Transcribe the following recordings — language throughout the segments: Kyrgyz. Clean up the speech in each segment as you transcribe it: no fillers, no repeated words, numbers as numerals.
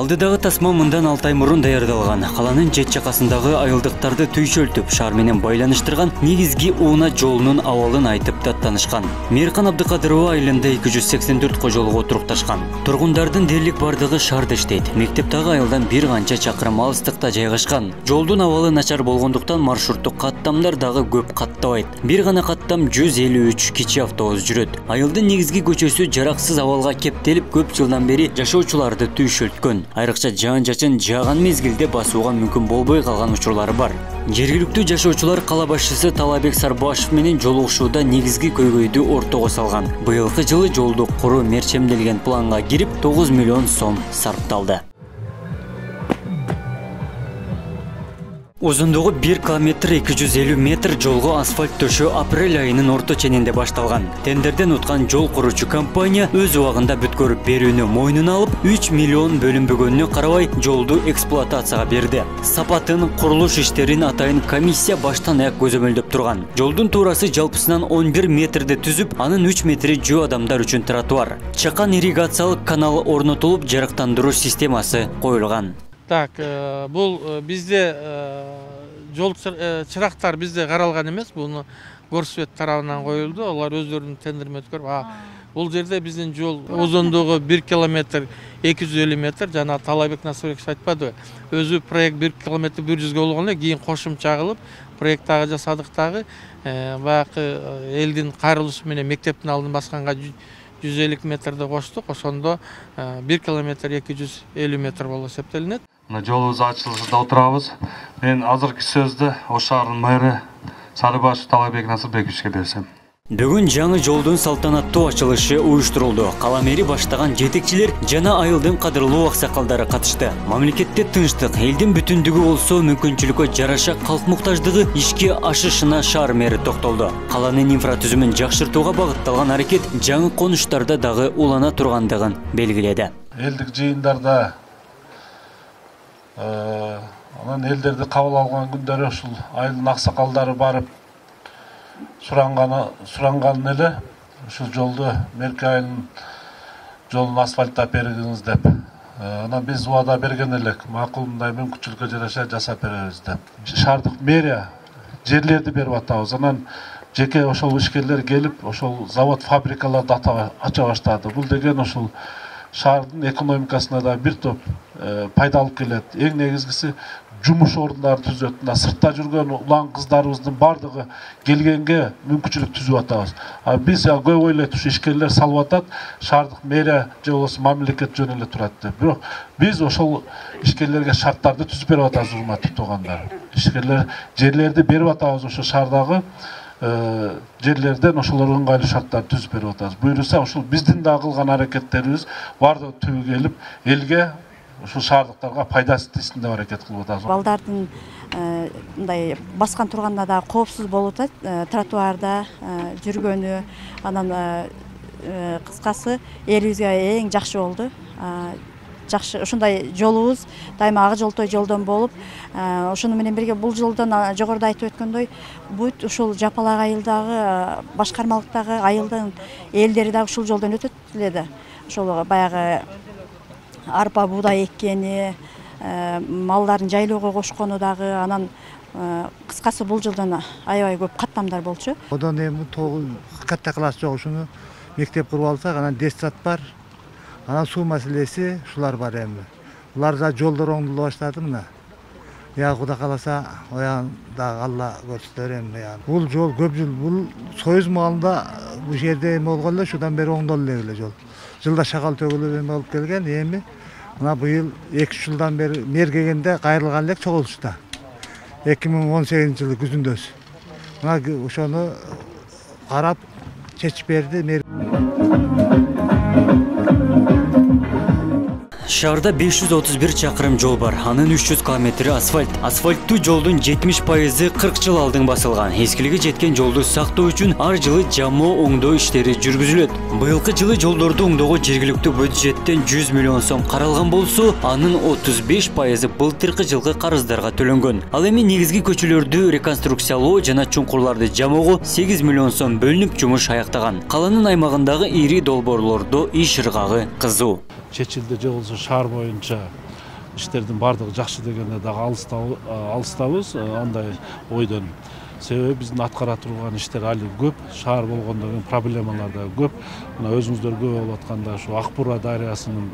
Алдыдагы тасма мындан 6 ай мурун даярдалган. Каланын жет жакасындагы айылдыктарды түйшөлтүп, шаар менен байланыштырган негизги ууна жолунун абалын айтып даттанышкан. Мейиркан Абдыкадырова айылында 284 кожолук отурукташкан. Тургундардын дээрлик бардыгы шаарда иштейт. Мектептагы айылдан бир канча чакырым алыстыкта жайгашкан. Жолдун абалы начар болгондуктан маршруттук каттамдар дагы көп каттабайт. Бир гана каттам 153 кичи автобус жүрөт. Айылдын негизги көчөсү жараксыз абалга кептелип, көп жылдан бери жашоочуларды түйшөлткөн. Айрыкча жаан-жачын жааган мезгилде басууга мүмкүн болбой калган учурлары бар. Жергиликтүү жашоочулар кала башчысы Талабек Сарбашев менен жолугушууда негизги көйгөйдү ортого салган. Быйылкы жылы жолду куруу мерчемделген планга кирип 9 миллион сом сарпталды. Узундугу 1 километр 250 метр жолго асфальт төшөө апрель айынын орто ченинде башталган. Тендерден уткан жол куручу компания өз убагында бүткөрүп берүүнү мойнуна алып, 3 миллион бөлүнбөгөнүнө карабай жолду эксплуатацияга берди. Сапатын, курулуш иштерин атайын комиссия баштан аяк көзөмөлдөп турган. Жолдун туурасы жалпысынан 11 метрде түзүп, анын 3 метри жөө адамдар үчүн тротуар. Чакан ирригациялык канал орнотулуп, жарыктандыруу системасы коюлган. Так, бул бизде жол чырактар бизде каралган эмес, буну Горсвет тарабынан коюлду. Алар өздөрүнүн тендерин өткөрүп, бул жерде биздин жол узундугу 1 километр 250 метр, жана Талабек Насырбекович айтпады. Өзү проект 1 километр 100 болгон эле, кийин кошумча кылып, проект дагы жасадык дагы. Баягы элдин кайрылышы менен мектептин алдын басканга 150 метрди коштук. Ошондо 1 километр 250 метр болуп эсептелинет. Жолубуз ачылышында отурабыз. Мен азыркы сөздү Ош шаарынын мэрі Сарыбашев Талабек Насырбековичке берсем. Бүгүн жаңы жолдун салтанаттуу ачылышы уюштурулду. Кала мэри баштаган жетекчилер жана айылдын кадырлуу аксакалдары катышты. Мамлекетте тынчтык, элдин бүтүндүгү болсо мүмкүнчүлүккө жараша калк муктаждыгы ишке ашышына шаар мэри токтолду. Каланын инфратүзүмүн жакшыртууга багытталган аракет жаңы конуштарда дагы улана тургандыгын белгиледи. Элдик жыйындарда анан элдерди кабыл алган күндөрү ушул айылдын аксакалдары барып суранган эле ушул жолду мерке айылынын жолун асфальттап бергиңиз деп. Анан биз убада берген элек, макул мындай мүмкүнчүлүккө жараша жасап беребиз деп. Шаардык мэрия жерлерди берип атабыз. Анан жеке ошол ишкерлер келип, ошол завод фабрикаларды ача баштады. Бул деген ошол шаардын экономикасына да бир топ пайда алып келет. Эң негизгиси жумуш ордундарын түзөт. Сыртта жүргөн улан кыздарыбыздын бардыгы келгенге мүмкүнчүлүк түзүп атабыз. Биз көп ойлойт, ушу ишкерлер салып атат, шаардык мэрия же болбосо мамлекет жөн эле турат деп. Бирок биз ошол ишкерлерге шарттарды түзүп берип атабыз, урматтуу туугандар. Ишкерлер жерлерди берип атабыз, ошо шаардагы жерлерден ошолорго ыңгайлуу шарттар түзүп берип атабыз. Буюрса ошол биздин да кылган аракеттерибиз бардыгы түбү келип, элге ушул шаардыктарга пайдасы тийсин деп аракет кылып атабыз. Балдардын мындай баскан турганда да коопсуз болуп атат, тротуарда жүргөнү, анан кыскасы элибизге эң жакшы болду. Жакшы ушундай жолубуз дайыма ак жолтой жолдон болуп, ошону менен бирге бул жолдон жогоруда айтып өткөндөй, бүт ушул Жапалак айылдагы башкармалыктагы айылдын элдери да ушул жолдон өтөт эле да. Ошол баягы арпа буудай эккени, малдарын жайлоого кошкону дагы, анан кыскасы бул жолдон аябай көп каттамдар болчу. Одан эми катта класс жок, ушуну мектеп куруп алсак, анан детсад бар. Анан суу маселеси ушулар бар эми. Булар да жолдор оңдоло баштады мына. Кудай кааласа, оян да Алла көрсөтөр эми. Бул жол көп жыл, бул Союз маалында бул жерде эми болгон эле, шудан бери оңдолду эле жол. Жылда шакал төгүлүп эми болуп келген, эми мына быйыл 2 жылдан бери мергегенде кайрылган элек чогултушта. 2018-жылы күзүндөсү. Мына ошону карап чечип берди. Шаарда 531 чакырым жол бар. Анын 300 километри асфальт. Асфальттуу жолдун 70% 40 жыл алдын басылган. Эскилиги жеткен жолду сактоо үчүн ар жылы жамоо оңдоо иштери жүргүзүлөт. Быйылкы жылы жолдорду оңдоого жергиликтүү бюджеттен 100 миллион сом каралган болсо, анын 35% былтыркы жылкы карыздарга төлөнгөн. Ал эми негизги көчөлөрдү реконструкциялоо жана чуңкурларды жамоого 8 миллион сом бөлүнүп жумуш аяктаган. Каланын аймагындагы ири долбоорлордо иш ыргагы кызуу. Чечилди же болсо шаар боюнча иштердин баардыгы жакшы дегенде дагы алыстабыз андай ойдон. Себеби биздин аткара турган иштер али көп, шаар болгондон кийин проблемалар да көп. Мына өзүңүздөр көп болуп атканда ушу Акбура дарыясынын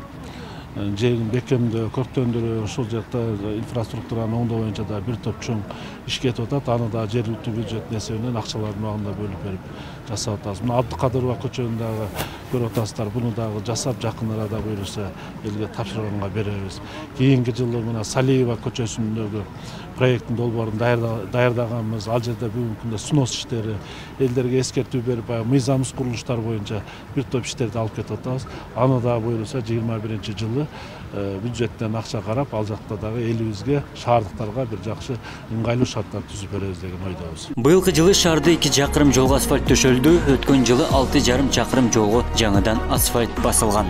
жерин бекемдөө, көктөндүрүү, ушул жакта инфраструктураны оңдоо боюнча да бир топ чоң иш кетип атат. Аны да жергиликтүү бюджеттин эсебинен акчалардын убагында бөлүп берип жасап атабыз. Мына Абдыкадырова көчөнүн дагы көрүп атасыздар. Буну дагы жасап жакын арада буюрса элге тапшырганга беребиз. Кийинки жылы мына Салиева көчөсүндөгү проекттин долбоорун даярдаганбыз. Ал жерде бүгүнкү күндө снос иштери, элдерге эскертүү берип, мыйзамсыз курулуштар боюнча бир топ иштерди алып кетип атабыз. Аны да буюрса 21-жылы бюджеттен акча карап, ал жакта дагы элибизге, шаардыктарга бир жакшы ыңгайлуу шарттар түзүп беребиз деген ойдобуз. Быйылкы жылы шаарда 2 чакырым жолго асфальт төшөлдү, өткөн жылы 6,5 чакырым жолго жаңыдан асфальт басылган.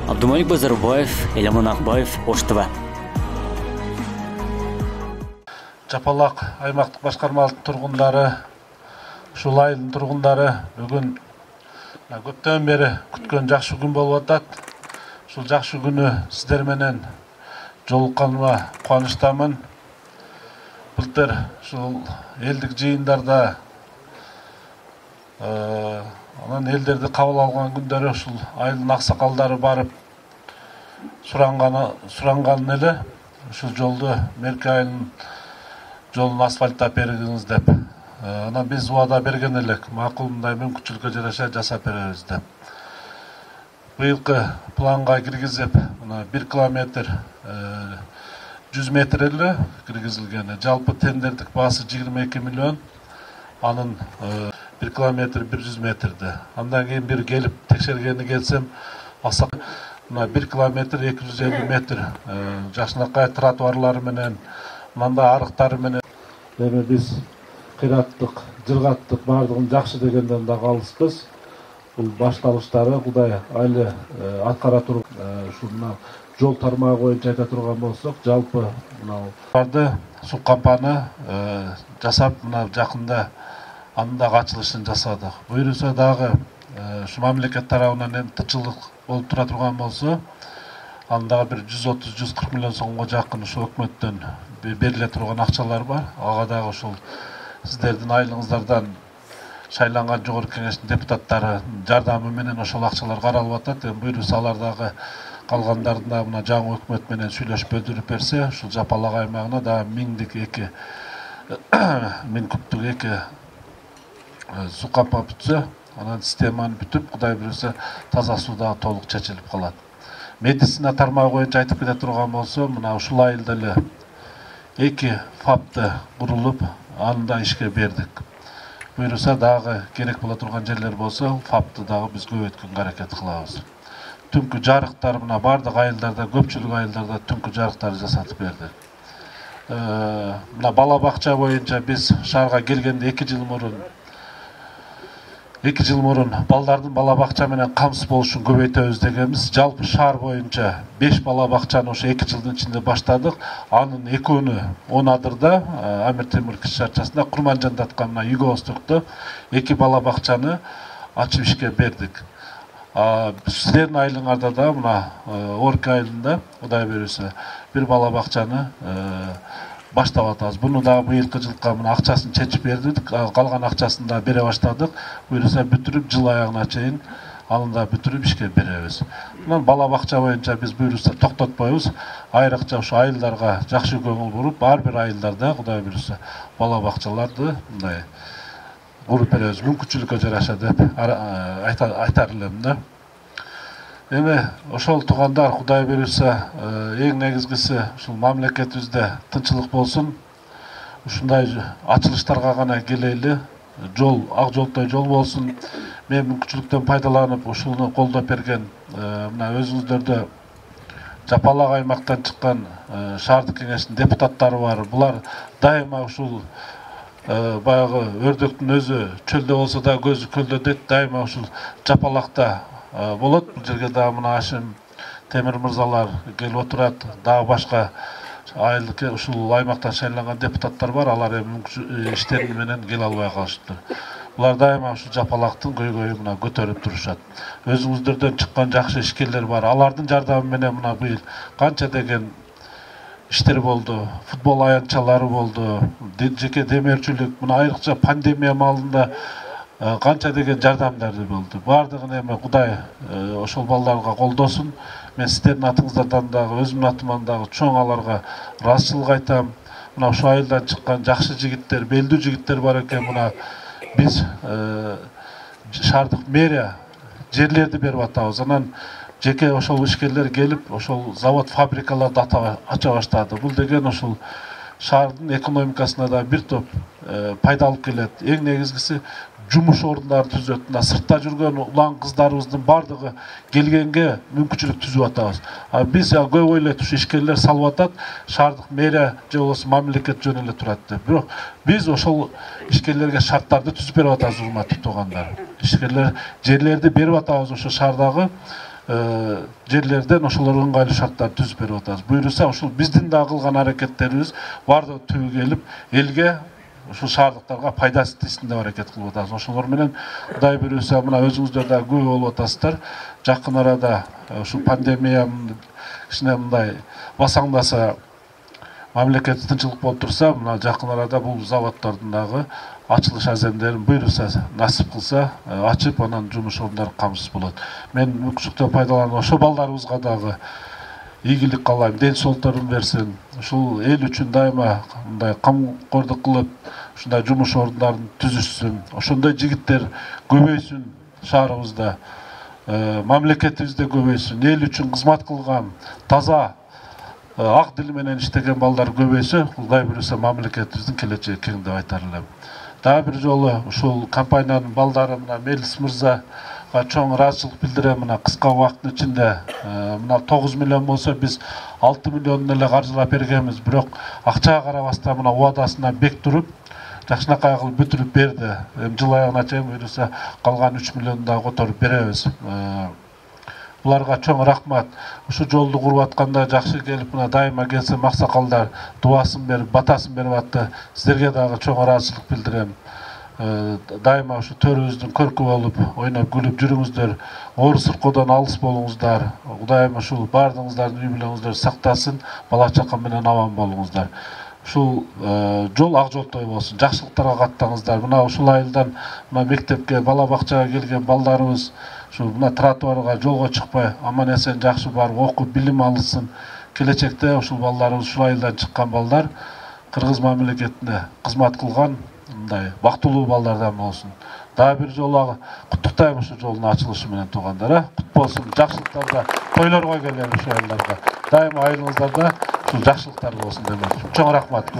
Абдумалик Базарбаев, Эламан Акбаев, Ош ТВ. Жапалак аймактык башкармалык тургундары, ушул айылдын тургундары бүгүн көптөн бери күткөн жакшы күн болуп атат. Ушул жакшы күнү сиздер менен жолукканыма кубанычтамын. Былтыр ушул элдик жыйындарда анан элдерди кабыл алган күндөрү ушул айылдын аксакалдары барып суранган эле ушул жолду Мерки айылынын жолун асфальттап бергиңиз деп. Анан биз убада берген элек, макулундай мүмкүнчүлүккө жараша жасап беребиз деп. Быйылкы планга киргизип, 1 километр 100 метр эле киргизилген. Жалпы тендердик баасы 22 миллион. Анын 1 километр 100 метрди. Андан кийин бир келип текшергени келсем, 1 километр 250 метр жакшынакай тротуарлары менен, мында арыктары менен. Эми биз кыйраттык, жыргаттык баардыгын жакшы дегенден да калыспыз. Бул башталыштары Кудай айлы аткара туруп, ушуна жол тармагы боюнча айта турган болсок, жалпы мына суу кампаны жасап, мына жакында анын дагы ачылышын жасадык. Буюрса дагы ушу мамлекет тарабынан тынччылык болуп тура турган болсо, анда бир 130-140 миллион сомго жакын ушу өкмөттөн бериле турган акчалар бар. Ага дагы ушул сиздердин айылыңыздардан шайланган жогорку кеңештин депутаттары жардамы менен ошол акчалар каралып атат. Буюрса алар дагы калгандарын да мына жаңы өкмөт менен сүйлөшүп бөлдүрүп берсе, ушул Жапалак аймагына да 1000 кубтук 2 суу кампа бүтсө, анан системаны бүтүп, Кудай буюрса таза суу дагы толук чечилип калат. Медицина тармагы боюнча айтып кете турган болсо, мына ушул айылда эле 2 фапты курулуп, аны да ишке бердик. Буюрса дагы керек боло турган жерлер болсо, фапты дагы биз көбөйткөнгө аракет кылабыз. Түнкү жарыктар мына бардык айылдарда, көпчүлүк айылдарда түнкү жарыктарды жасатып бердик. Мына бала бакча боюнча биз шаарга келгенде 2 жыл мурун балдардын бала бакча менен камсыз болушун көбөйтөбүз дегенбиз. Жалпы шаар боюнча 5 бала бакчаны ошо 2 жылдын ичинде баштадык. Анын 2-ünü Онадырда, Амир Темир киш шаарчасында, Курманжанда аткан мына Юго-Востокто 2 бала бакчаны ачып ишке бердик. Сиздердин айылыңарда да мына Орки айылында Кудай буюрса 1 бала бакчаны баштап атабыз. Буну да быйылкы жылга мына акчасын чечип бердик. Калган акчасын да бере баштадык. Буюрса бүтүрүп жыл аягына чейин аны да бүтүрүп ишке беребиз. Мына бала бакча боюнча биз буюрса токтотпойбуз. Айрыкча ушу айылдарга жакшы көңүл буруп, ар бир айылдарда Кудай буюрса бала бакчаларды мындай куруп беребиз. Мүмкүнчүлүккө жараша деп айтар элем да. Эми ошол туугандар, Кудай буюрса эң негизгиси ушул мамлекетибизде тынччылык болсун. Ушундай ачылыштарга гана келели. Жол, ак жолтой жол болсун. Мен мүмкүнчүлүктөн пайдаланып ушуну колдоп берген мына өзүңүздөрдө Жапалак аймактан чыккан шаардык кеңештин депутаттары бар. Булар дайыма ушул баягы өрдөктүн өзү чөлдө болсо да көзү көлдө дейт. Дайыма ушул Жапалакта болот. Бул жерге да мына Ашим Темир мырзалар келип отурат. Дагы башка айылдык ушул аймактан шайланган депутаттар бар. Алар эми иштери менен келе албай калышыптыр. Булар дайыма ушул Жапалактын көйгөйүн мына көтөрүп турушат. Өзүңүздөрдөн чыккан жакшы ишкерлер бар. Алардын жардамы менен мына быйыл канча деген иштер болду, футбол аянтчалары болду, жеке демерчилик, мына айрыкча пандемия маалында канча деген жардамдар болду. Бардыгын эми Кудай ошол балдарга колдосун. Мен сиздердин атыңыздардан дагы, өзүмдүн атымдан дагы чоң аларга ыраазычылык айтам. Мына ушул айылдан чыккан жакшы жигиттер, белдүү жигиттер бар экен. Мына биз шаардык мэрия жерлерди берип атабыз. Анан жеке ошол ишкерлер келип, ошол завод, фабрикаларды ача баштады. Бул деген ошол шаардын экономикасына да бир топ пайда алып келет. Эң негизгиси жумуш орындарын түзөт. Мына сыртта жүргөн улан кыздарыбыздын бардыгы келгенге мүмкүнчүлүк түзүп атабыз. Биз көп ойлойт, ушу ишкерлер салып атат, шаардык мэрия же болбосо мамлекет жөн эле турат деп. Бирок биз ошол ишкерлерге шарттарды түзүп берип атабыз, урматтуу туугандар. Ишкерлер жерлерди берип атабыз, ошо шаардагы жерлерден ошолорго ыңгайлуу шарттарды түзүп берип атабыз. Буюрса ошол биздин да кылган аракеттерибиз бардыгы түбү келип, элге ушул шаардыктарга пайдасы тийсин деп аракет кылып атабыз. Ошолор менен Кудай буюрса, мына өзүңүздөр да күбө болуп атасыздар. Жакын арада ушул пандемия кичине мындай басаңдаса, мамлекет тынчылык болуп турса, мына жакын арада бул заводдордун дагы ачылыш аземдерин буюрса, насип кылса, ачып, анан жумуш ордундары камсыз болот. Мен мүмкүнчүлүктөн пайдаланып ошо балдарыбызга дагы ийгилик каалайм, ден соолуктарын берсин. Ушул эл үчүн дайыма мындай камкордук кылып, ушундай жумуш ордундарын түзүшсүн. Ошондой жигиттер көбөйсүн шаарыбызда. Мамлекетибизде көбөйсүн. Эл үчүн кызмат кылган, таза, ак дил менен иштеген балдар көбөйсө, Кудай буюрса мамлекетибиздин келечеги кең деп айтар элем. Дагы бир жолу ушул компаниянын балдары мына Мелис мырзага чоң ыраазычылык билдирем. Мына кыска убакыттын ичинде мына 9 миллион болсо биз 6 миллионун эле каржылап бергенбиз. Бирок акчага карабастан мына убадасына бек туруп, жакшынакай кылып бүтүрүп берди. Жыл аягына чейин буюрса калган 3 миллионду да которуп беребиз. Буларга чоң рахмат. Ушу жолду куруп атканда жакшы келип, мына дайыма келсе максакалдар дуасын берип, батасын берип атты. Сиздерге дагы чоң ыраазычылык билдирем. Дайыма ушу төрүбүздүн көркү болуп, ойноп күлүп жүрүңүздөр. Оор сыркоодон алыс болуңуздар. Кудайым ушул бардыгыңыздардын үй бүлөңүздөрдү сактасын, бала чака менен аман болуңуздар. Ушул жол ак жолтой болсун. Жакшылыктарга каттаңыздар. Мына ушул айылдан мына мектепке, бала бакчага келген балдарыбыз ушул мына тротуарга, жолго чыкпай, аман эсен жакшы барып окуп, билим алсын. Келечекте ушул балдарыбыз, ушул айылдан чыккан балдар кыргыз мамлекетине кызмат кылган мындай бактылуу балдардан болсун. Дагы бир жолу куттуктайм ушул жолдун ачылышы менен туугандар. Кут болсун, жакшылыктарда, тойлорго келген ушул айылдарда. Дайыма айылыңыздарда ушул жакшылыктар болсун демек. Чоң рахмат.